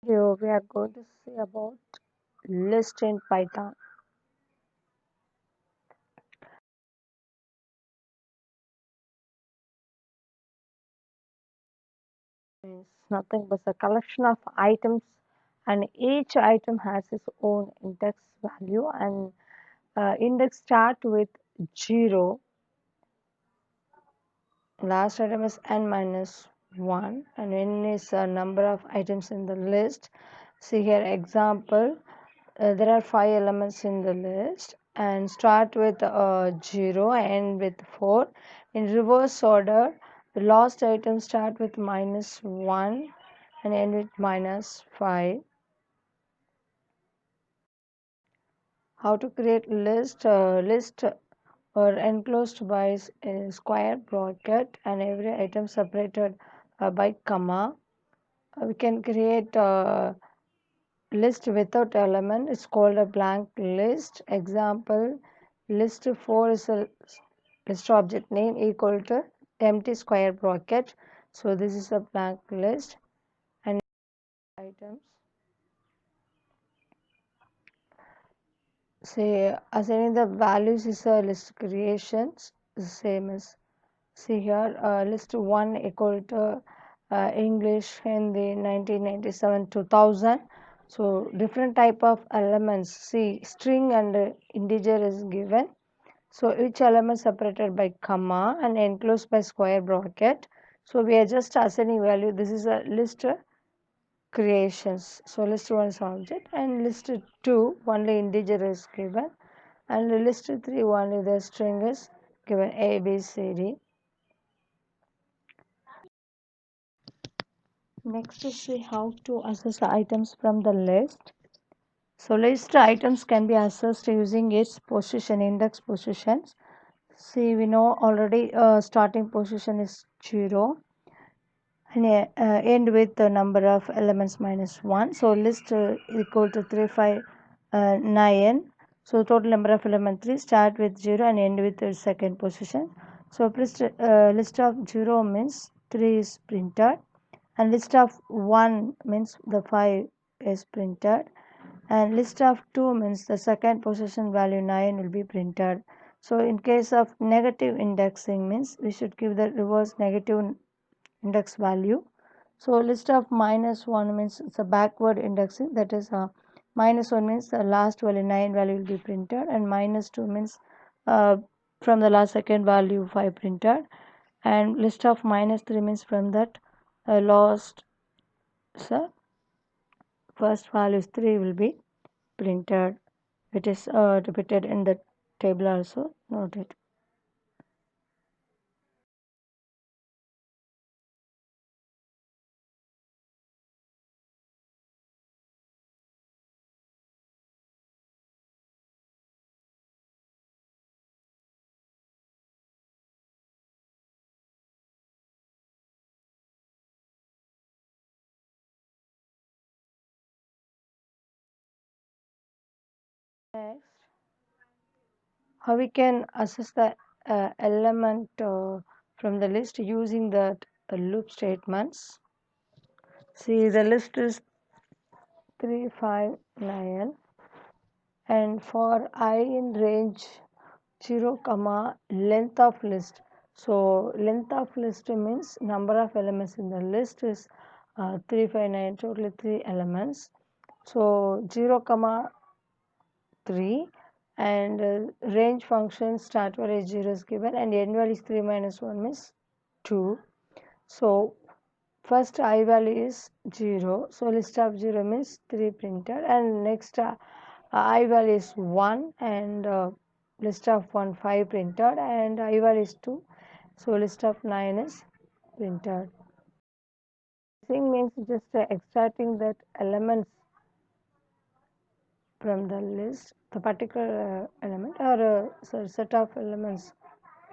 Here we are going to see about list in Python. Means nothing but a collection of items, and each item has its own index value. And index start with 0. Last item is n minus 1, and n is a number of items in the list. See here example. There are 5 elements in the list and start with 0 and end with 4. In reverse order, the last item start with -1 and end with -5. How to create list? List or enclosed by a square bracket and every item separated by comma. We can create list without element. It's called a blank list. Example, list 4 is a list object name equal to empty square bracket. So this is a blank list and items. Say assigning the values is a list creations, same as see here list 1 equal to English Hindi 1997 2000. So different type of elements, see string and integer is given. So each element separated by comma and enclosed by square bracket. So we are just assigning value. This is a list creations. So list 1 is object and list 2 only integer is given and list 3 only the string is given A, B, C, D. Next is see how to access the items from the list. So list items can be accessed using its position, index positions. See we know already starting position is 0 and end with the number of elements -1. So list equal to 3, 5, 9. So total number of element 3 start with 0 and end with the second position. So list of 0 means 3 is printed and list of 1 means the 5 is printed and list of 2 means the second position value 9 will be printed. So in case of negative indexing means we should give the reverse negative index value. So list of -1 means it's a backward indexing, that is -1 means the last value 9 value will be printed and -2 means uh, from the last second value 5 printed and list of -3 means from that last so first value is 3 will be printed. It is repeated in the table also, note it. Next, how we can assess the element from the list using the loop statements. See the list is 3, 5, 9 and for I in range 0 comma length of list. So length of list means number of elements in the list is 3, 5, 9, totally 3 elements. So 0 comma 3 and range function start value 0 is given and end value is 3 minus 1 means 2. So first I value is 0. So list of 0 means 3 printed and next I value is 1 and list of 1 5 printed and I value is 2. So list of 9 is printed. Thing means just extracting that elements from the list, the particular element or set of elements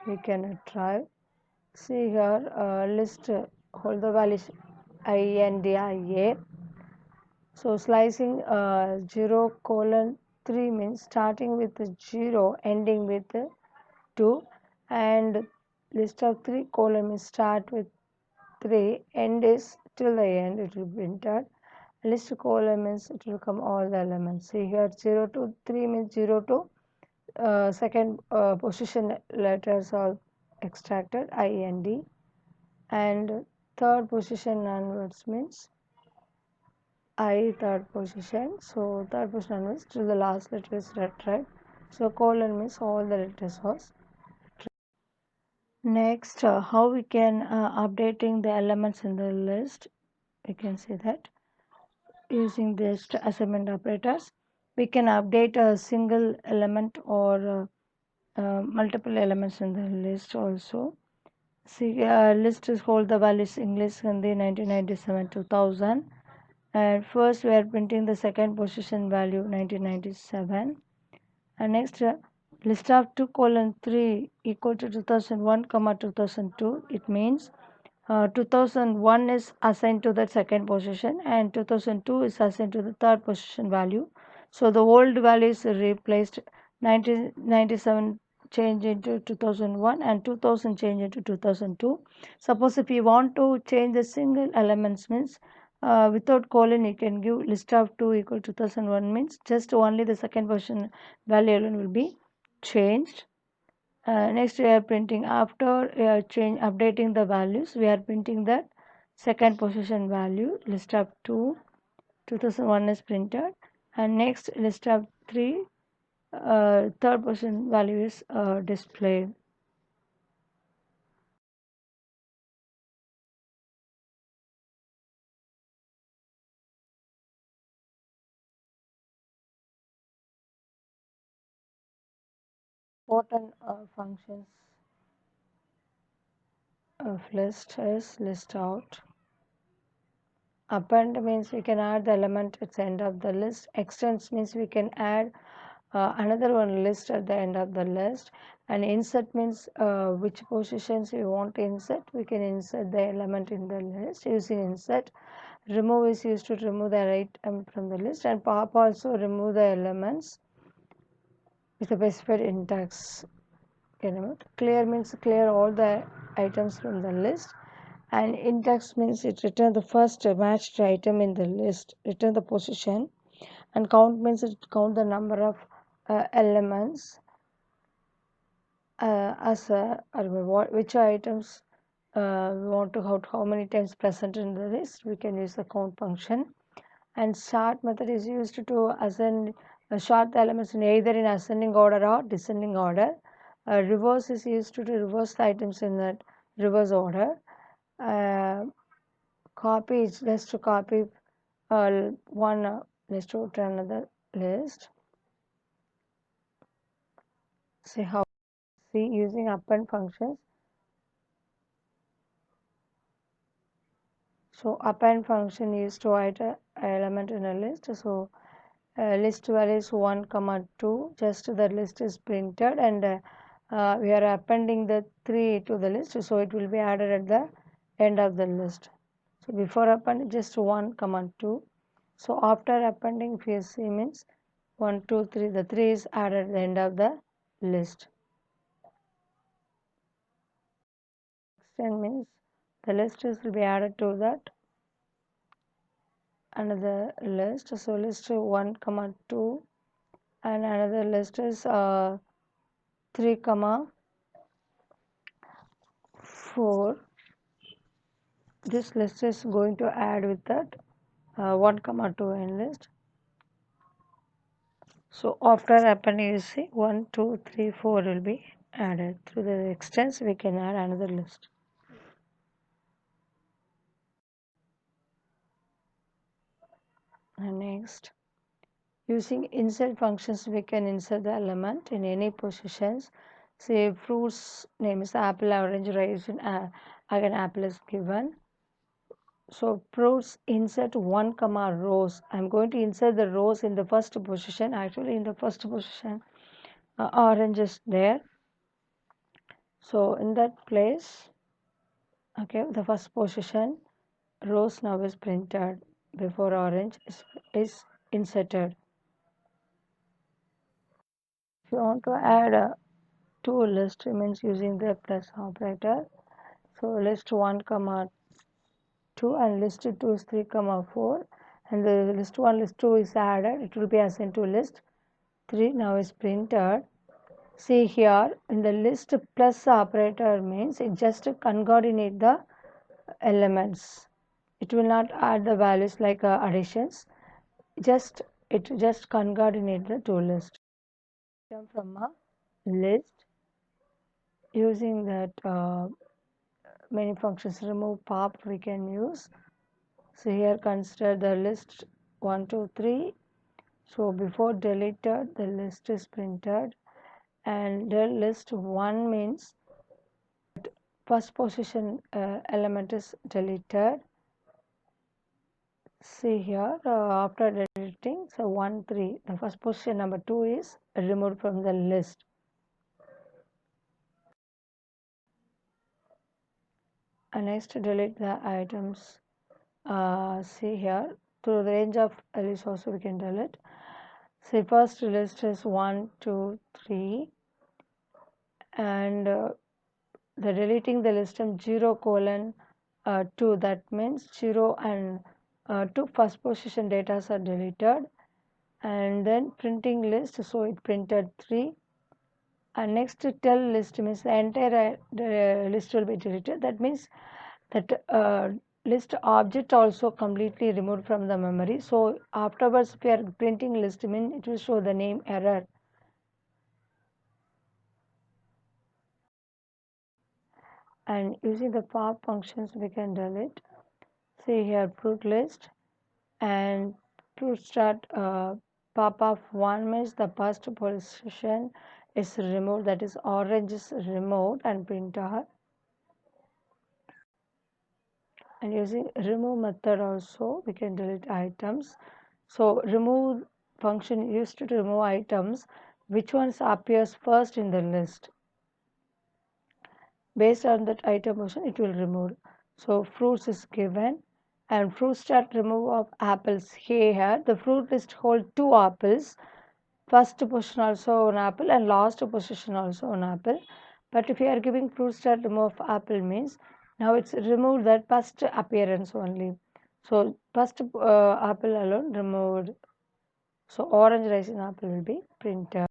we can try. See here list hold the values I and I. So slicing 0 colon 3 means starting with 0 ending with 2 and list of 3 colon means start with 3 end is till the end it will be printed List colon means it will come all the elements. See here 0 to 3 means 0 to second position letters are extracted IND, and third position onwards means I third position. So third position onwards till the last letter is read, right? So colon means all the letters was. Next, how we can updating the elements in the list. We can see that using this assignment operators, we can update a single element or multiple elements in the list also. See, list is hold the values English Hindi 1997 2000, and first we are printing the second position value 1997, and next list of 2 colon 3 equal to 2001 comma 2002. It means 2001 is assigned to the second position and 2002 is assigned to the third position value. So the old value is replaced, 1997 change into 2001 and 2000 change into 2002. Suppose if you want to change the single elements means without colon you can give list of 2 equal to 2001 means just only the second position value alone will be changed. Next we are printing after change updating the values, we are printing that second position value list of 2 2001 is printed, and next list of 3 third position value is displayed. Important functions of list is list out. Append means we can add the element at the end of the list. Extends means we can add another one list at the end of the list. And insert means which positions we want to insert. We can insert the element in the list using insert. Remove is used to remove the item from the list, and pop also remove the elements with a specified index element. Clear means clear all the items from the list, and index means it return the first matched item in the list, return the position, and count means it count the number of elements as which items we want to count how many times present in the list. We can use the count function. And sort method is used to ascend sort the elements in either in ascending order or descending order. Reverse is used to reverse the items in that reverse order. Copy is just to copy one list to another list. See how using append functions. So append function is to add an element in a list. So list values 1 comma 2, just the list is printed, and we are appending the 3 to the list, so it will be added at the end of the list. So before appending just 1 comma 2. So after appending if you see means 1 2 3, the 3 is added at the end of the list. Extend means the list will be added to that another list. So list 1 comma 2, and another list is 3 comma 4. This list is going to add with that 1 comma 2 in list. So after appending you see 1 2 3 4 will be added. Through the extents we can add another list. And next, using insert functions we can insert the element in any positions. Say fruits name is apple, orange, raisin, again apple is given. So fruits insert 1 comma rows. I'm going to insert the rows in the first position. Actually in the first position orange is there. So in that place, okay, the first position rows now is printed before orange is inserted. If you want to add a two list means using the plus operator. So list 1 comma 2 and list 2 is 3 comma 4, and the list 1, list 2 is added, it will be assigned to list 3. Now is printed. See here in the list plus operator means it just concatenate the elements. It will not add the values like additions. It just concatenate the two lists. From a list using that many functions remove pop we can use. So here consider the list 1, 2, 3. So before deleted the list is printed, and the list 1 means first position element is deleted. See here after deleting, so 1, 3, the first position number 2 is removed from the list. And next delete the items. See here through the range of list also we can delete. See first list is 1, 2, 3, and the deleting the list in 0 colon 2, that means 0 and 2 first position data are deleted, and then printing list, so it printed 3, and next tell list means the entire list will be deleted. That means that list object also completely removed from the memory. So afterwards if we are printing list mean it will show the name error. And using the pop functions we can delete. See here fruit list, and to start pop of 1 means the first position is removed, that is orange is removed, and print r. And using remove method also we can delete items. So remove function used to remove items which ones appears first in the list. Based on that item position it will remove. So fruits is given, and fruit start remove of apples. Here the fruit list hold 2 apples, first position also one apple and last position also one apple. But if you are giving fruit start remove of apple means now it's removed that first appearance only. So first apple alone removed. So orange rising apple will be printed.